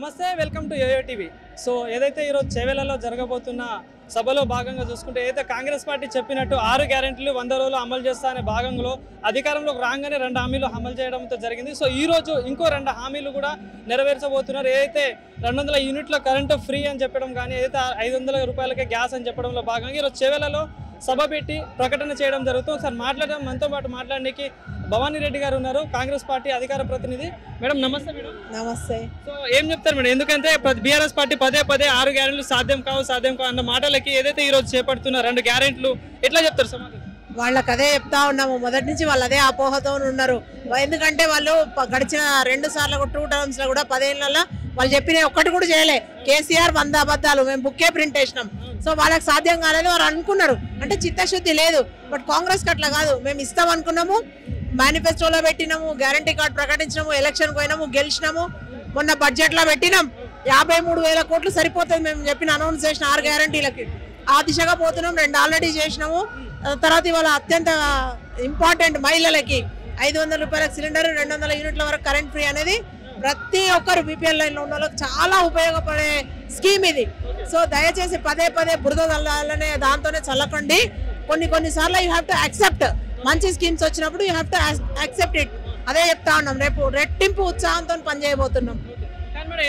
నమస్తే, welcome to Yoyo TV. So ఏదైతే ఈరోజు చేవెళ్లలో జరగబోతున్న సభలో భాగంగా చూసుకుంటే ఏదైతే కాంగ్రెస్ పార్టీ చెప్పినట్టు 6 గ్యారెంటీలు 100 రోజులు అమలు చేస్తా అనే భాగంలో అధికారంలోకి రాగానే 2 హామీలు అమలు చేయడంతో జరిగింది. సో ఈ రోజు ఇంకో 2 హామీలు కూడా నెరవేర్చబోతున్నారు. ఏదైతే 200 యూనిట్ల కరెంటు ఫ్రీ అని చెప్పడం కానీ, ఏదైతే 500 రూపాయలకే గ్యాస్ అని చెప్పడంలో భాగంగా ఈరోజు చేవెళ్లలో సభ పెట్టి ప్రకటన చేయడం జరుగుతుంది. ఒకసారి మాట్లాడడం మనతో పాటు మాట్లాడడానికి భవానీ రెడ్డి గారు ఉన్నారు, కాంగ్రెస్ పార్టీ అధికార ప్రతినిధి. మేడం నమస్తే. మేడం నమస్తే. సో ఏం చెప్తారు మేడం? ఎందుకంటే బీఆర్ఎస్ పార్టీ పదే 6 గ్యారెంటీలు సాధ్యం కావు అన్న మాటలకి ఏదైతే ఈ రోజు చేపడుతున్న 2 గ్యారెంటీలు ఎట్లా చెప్తారు సమాధానం? వాళ్ళకి అదే చెప్తా ఉన్నాము, మొదటి నుంచి వాళ్ళు అదే అపోహతో ఉన్నారు. ఎందుకంటే వాళ్ళు గడిచిన 2 సార్లు 2 టర్మ్స్ లో కూడా 10 ఏళ్లలో వాళ్ళు చెప్పిన ఒక్కటి కూడా చేయలే. కేసీఆర్ 100 అబద్ధాలు, మేము బుక్కే ప్రింట్ వేసినాం. సో వాళ్ళకి సాధ్యం కాలేదు, వారు అనుకున్నారు. అంటే చిత్తశుద్ధి లేదు. బట్ కాంగ్రెస్ కి అట్లా కాదు, మేము ఇస్తాం అనుకున్నాము, మేనిఫెస్టోలో పెట్టినాము, గ్యారంటీ కార్డు ప్రకటించినాము, ఎలక్షన్ పోయినాము, గెలిచినాము, మొన్న బడ్జెట్ లో పెట్టినాం. 53,000 కోట్లు సరిపోతుంది మేము చెప్పిన అనౌన్స్ చేసిన 6 గ్యారంటీలకి. ఆ దిశగా పోతున్నాం. 2 ఆల్రెడీ చేసినాము. తర్వాత ఇవాళ అత్యంత ఇంపార్టెంట్ మహిళలకి 500 రూపాయలకు సిలిండర్, 200 యూనిట్ల వరకు కరెంట్ ఫ్రీ అనేది ప్రతి ఒక్కరు బీపీఎల్ లైన్లో ఉన్న వాళ్ళకి చాలా ఉపయోగపడే స్కీమ్ ఇది. సో దయచేసి పదే బురద చల్లాలనే దాంతోనే చల్లకండి. కొన్నిసార్లు యూ హ్యావ్ టు యాక్సెప్ట్. మంచి స్కీమ్స్ వచ్చినప్పుడు you have to accept it. అదే చెప్తా ఉన్నాం. రేపు రెట్టింపు ఉత్సాహంతో పనిచేయబోతున్నాం.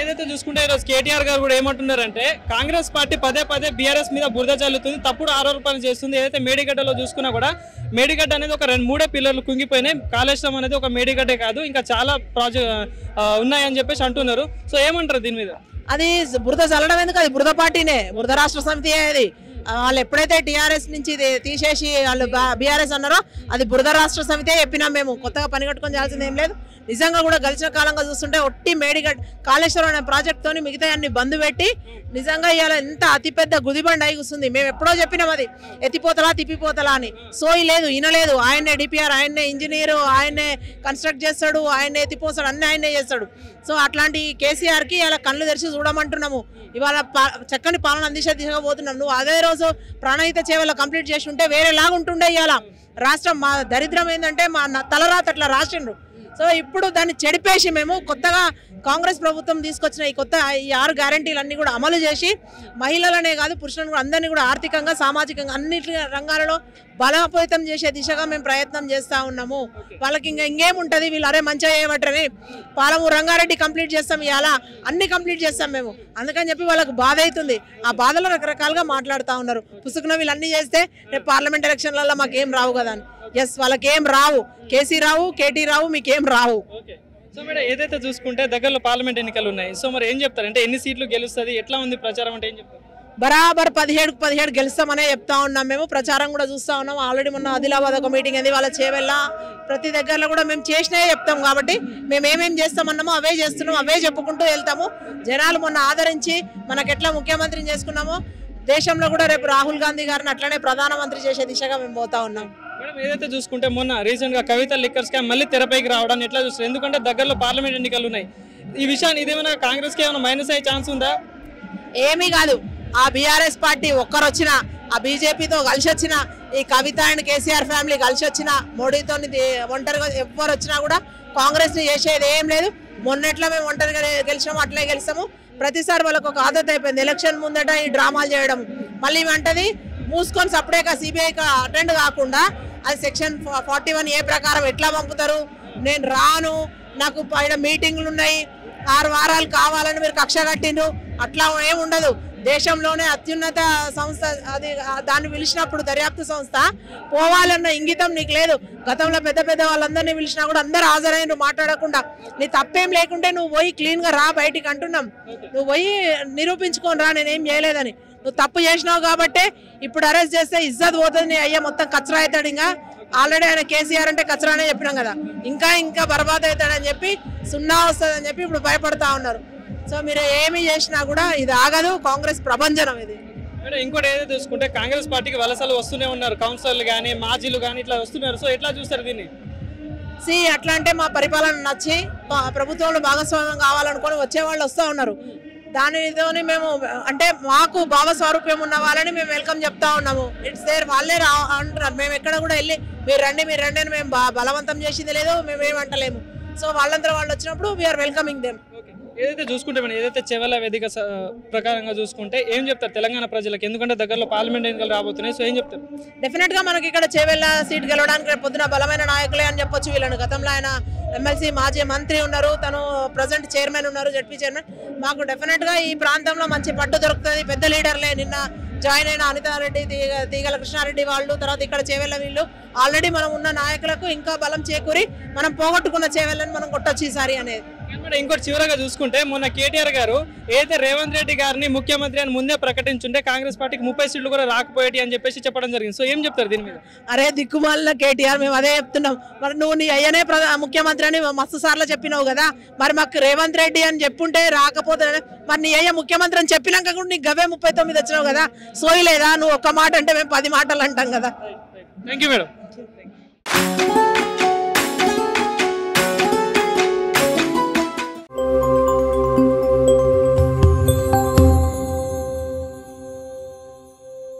ఏదైతే చూసుకుంటే ఈరోజు కేటీఆర్ గారు కూడా ఏమంటున్నారంటే, కాంగ్రెస్ పార్టీ పదే బీఆర్ఎస్ మీద బురద చల్లుతుంది, తప్పుడు ఆరోపణలు చేస్తుంది. ఏదైతే మేడిగడ్డలో చూసుకున్నా కూడా మేడిగడ్డ అనేది ఒక 2-3 పిల్లర్లు కుంగిపోయినాయి. కాళేశ్వరం అనేది ఒక మేడిగడ్డే కాదు, ఇంకా చాలా ఉన్నాయని చెప్పేసి అంటున్నారు. సో ఏమంటారు దీని మీద? అది బురద చల్లడం ఎందుకు? అది బురద పార్టీనే, బురద రాష్ట్ర సమితి. అది వాళ్ళు ఎప్పుడైతే టీఆర్ఎస్ నుంచి తీసేసి వాళ్ళు బీఆర్ఎస్ అన్నారో అది బురద రాష్ట్ర సమితే చెప్పినాం. మేము కొత్తగా పని కట్టుకొని చేయాల్సింది ఏం లేదు. నిజంగా కూడా గడిచిన కాలంగా చూస్తుంటే ఒట్టి మేడిగడ్డ కాళేశ్వరం అనే ప్రాజెక్ట్ తోని మిగతా అన్ని బంద్ పెట్టి నిజంగా ఇవాళ ఎంత అతిపెద్ద గుదిబండ అయి కూస్తుంది. మేము ఎప్పుడో చెప్పినాం అది ఎత్తిపోతలా తిప్పిపోతలా అని. సోయి లేదు, వినలేదు. ఆయన్నే డిపిఆర్, ఆయన్నే ఇంజనీరు, ఆయన్నే కన్స్ట్రక్ట్ చేస్తాడు, ఆయన్నే ఎత్తిపోస్తాడు, అన్ని ఆయన్నే చేస్తాడు. సో అట్లాంటి కేసీఆర్కి ఇలా కళ్ళు తెరిచి చూడమంటున్నాము. ఇవాళ చక్కని పాలన అందించే దిశగా పోతున్నాం. నువ్వు అదే రోజు ప్రాణహిత సేవలు కంప్లీట్ చేసి ఉంటే వేరేలాగా ఉంటుండే. ఇవాళ రాష్ట్రం మా దరిద్రం ఏంటంటే మా తలరాత అట్లా రాసిండ్రు. సో ఇప్పుడు దాన్ని చెడిపేసి మేము కొత్తగా కాంగ్రెస్ ప్రభుత్వం తీసుకొచ్చిన ఈ 6 గ్యారంటీలన్నీ కూడా అమలు చేసి మహిళలనే కాదు పురుషులను కూడా అందరినీ కూడా ఆర్థికంగా, సామాజికంగా అన్ని రంగాలలో బలోపేతం చేసే దిశగా మేము ప్రయత్నం చేస్తూ ఉన్నాము. వాళ్ళకి ఇంకేముంటుంది, వీళ్ళు అరే మంచిగా చేయబట్టని పాలమూరు రంగారెడ్డి కంప్లీట్ చేస్తాం, ఇవాళ అన్ని కంప్లీట్ చేస్తాం మేము. అందుకని చెప్పి వాళ్ళకి బాధ అవుతుంది. ఆ బాధలో రకరకాలుగా మాట్లాడుతూ ఉన్నారు. పుసుకున వీళ్ళు అన్ని చేస్తే రేపు పార్లమెంట్ ఎలక్షన్లలో మాకేం రావు కదా అని. ఎస్, వాళ్ళకేం రావు. కేసీ రావు, కేటీ రావు, మీకేం రావు. సో మేడం ఏదైతే చూసుకుంటే దగ్గరలో పార్లమెంట్ ఎన్నికలు ఉన్నాయి. సో మరి ఏం చెప్తారు? అంటే ఎన్ని సీట్లు గెలుస్తుంది, ఎట్లా ఉంది ప్రచారం అంటే ఏం చెప్తారు? బరాబర్ 17 గెలుస్తామనే చెప్తా ఉన్నాం. మేము ప్రచారం కూడా చూస్తూ ఉన్నాం. ఆల్రెడీ మొన్న ఆదిలాబాద్ ఒక మీటింగ్ అయింది, వాళ్ళ చేవెళ్ళ ప్రతి దగ్గరలో కూడా మేము చేసినవే చెప్తాం. కాబట్టి మేము ఏమేమి చేస్తామన్నామో అవే చేస్తున్నాం, అవే చెప్పుకుంటూ వెళ్తాము. జనాలు మొన్న ఆదరించి మనకు ఎట్లా ముఖ్యమంత్రిని చేసుకున్నామో దేశంలో కూడా రేపు రాహుల్ గాంధీ గారిని అట్లనే ప్రధానమంత్రి చేసే దిశగా మేము పోతా ఉన్నాం. మేడం ఏదైతే చూసుకుంటే మొన్న రీసెంట్ గా కవిత లిక్కర్ స్కామ్ మళ్ళీ తెరపైకి రావడాన్ని ఎట్లా చూస్తారు? ఎందుకంటే దగ్గరలో పార్లమెంట్ ఎన్నికలు ఉన్నాయి. ఈ విషయాన్ని ఇదేమైనా కాంగ్రెస్ కి ఏమైనా మైనస్ అయ్యే ఛాన్స్ ఉందా? ఏమీ కాదు. ఆ బీఆర్ఎస్ పార్టీ ఒక్కరు వచ్చినా, ఆ బీజేపీతో కలిసి వచ్చినా, ఈ కవిత అండ్ కేసీఆర్ ఫ్యామిలీ కలిసి వచ్చినా, మోడీతో ఒంటరిగా ఎవరు వచ్చినా కూడా కాంగ్రెస్ ని చేసేది ఏం లేదు. మొన్నట్లో మేము ఒంటరిగా గెలిచాము, అట్లే గెలిచాము. ప్రతిసారి వాళ్ళకి ఒక ఆదత అయిపోయింది. ఎలక్షన్ ముందట ఈ డ్రామాలు చేయడం. మళ్ళీ అంటది మూసుకొని సపరేట్గా సిబిఐకి అటెండ్ కాకుండా అది సెక్షన్ 41A ప్రకారం ఎట్లా పంపుతారు? నేను రాను, నాకు పైన మీటింగ్లు ఉన్నాయి, 6 వారాలు కావాలని మీరు కక్ష కట్టిండ్రు. అట్లా ఏమి ఉండదు. దేశంలోనే అత్యున్నత సంస్థ అది. దాన్ని పిలిచినప్పుడు దర్యాప్తు సంస్థ పోవాలన్న ఇంగితం నీకు లేదు. గతంలో పెద్ద వాళ్ళందరినీ పిలిచినా కూడా అందరు హాజరైన మాట్లాడకుండా నీ తప్పేం లేకుంటే నువ్వు పోయి క్లీన్గా రా బయటికి అంటున్నాం. నువ్వు పోయి నిరూపించుకొని రా నేనేం చేయలేదని. నువ్వు తప్పు చేసినావు కాబట్టే ఇప్పుడు అరెస్ట్ చేస్తే ఇజ్జత్ పోతుంది. నీ అయ్యా మొత్తం కచరా అవుతాడు. ఇంకా ఆల్రెడీ ఆయన కేసీఆర్ అంటే కచరానే చెప్పినాం కదా, ఇంకా బర్బాద్ అవుతాడని చెప్పి, సున్నా వస్తుందని చెప్పి ఇప్పుడు భయపడతా ఉన్నారు. సో మీరు ఏమి చేసినా కూడా ఇది ఆగదు. కాంగ్రెస్ ప్రభంజనం ఇది. ఇంకోటి ఏదైతే చూసుకుంటే కాంగ్రెస్ పార్టీకి వలసలు వస్తూనే ఉన్నారు, కౌన్సిలర్లు కానీ మాజీలు కానీ ఇట్లా వస్తున్నారు. సో ఎట్లా చూస్తారు దీన్ని? అట్లా అంటే మా పరిపాలన నచ్చి ప్రభుత్వంలో భాగస్వామ్యం కావాలనుకొని వచ్చేవాళ్ళు వస్తూ ఉన్నారు. దానితోని మేము అంటే మాకు భావస్వారూప్యం ఉన్న వాళ్ళని మేము వెల్కమ్ చెప్తా ఉన్నాము. ఇట్స్ దేర్, వాళ్ళే అంటున్నారు. మేము ఎక్కడ కూడా వెళ్ళి మీరు రండి అని మేము బలవంతం చేసింది లేదు, మేము ఏమంటలేము. సో వాళ్ళంతా వాళ్ళు వచ్చినప్పుడు వీఆర్ వెల్కమింగ్ దెమ్. ఏదైతే చూసుకుంటే మనం ఏదైతే చెవెల వేదిక ప్రకారంగా చూసుకుంటే ఏం చెప్తారు తెలంగాణ ప్రజలకు? ఎందుకంటే దగ్గరలో పార్లమెంట్ ఎన్నికలు రాబోతున్నాయి, సో ఏం చెప్తారు? డెఫినెట్ గా మనకి ఇక్కడ చేవెళ్ళ సీట్ గెలవడానికి పొద్దున బలమైన నాయకులే అని చెప్పొచ్చు. వీళ్ళని గతంలో ఆయన ఎమ్మెల్సీ మాజీ మంత్రి ఉన్నారు, తను ప్రజెంట్ చైర్మన్ ఉన్నారు, జడ్పీ చైర్మన్. మాకు డెఫినెట్ గా ఈ ప్రాంతంలో మంచి పట్టు దొరుకుతుంది. పెద్ద లీడర్లే నిన్న జాయిన్ అయిన అనితారెడ్డి, తీగల కృష్ణారెడ్డి వాళ్ళు, తర్వాత ఇక్కడ చేవెళ్ళ వీళ్ళు ఆల్రెడీ మనం ఉన్న నాయకులకు ఇంకా బలం చేకూరి మనం పోగొట్టుకున్న చేవెళ్ళని మనం కొట్టొచ్చు ఈసారి అనేది. ఇంకోటి చివరగా చూసుకుంటే మొన్న కేటీఆర్ గారు ఏదైతే రేవంత్ రెడ్డి గారిని ముఖ్యమంత్రి అని ముందే ప్రకటించుంటే కాంగ్రెస్ పార్టీకి 30 సీట్లు కూడా రాకపోయేటి అని చెప్పేసి చెప్పడం జరిగింది. సో ఏం చెప్తారు దీని మీద? అరే దిక్కుమాలిన కేటీఆర్, మేము అదే చెప్తున్నాం. మరి నువ్వు నీ అయ్యనే ముఖ్యమంత్రి అని మస్తు సార్లు చెప్పినావు కదా, మరి మాకు రేవంత్ రెడ్డి అని చెప్పుంటే రాకపోతే మరి నీ అయ్య ముఖ్యమంత్రి అని చెప్పినాక కూడా నీకు గవే 39 వచ్చినావు కదా, సోయి లేదా? నువ్వు ఒక్క మాట అంటే మేము 10 మాటలు అంటాం కదా. Thank you madam.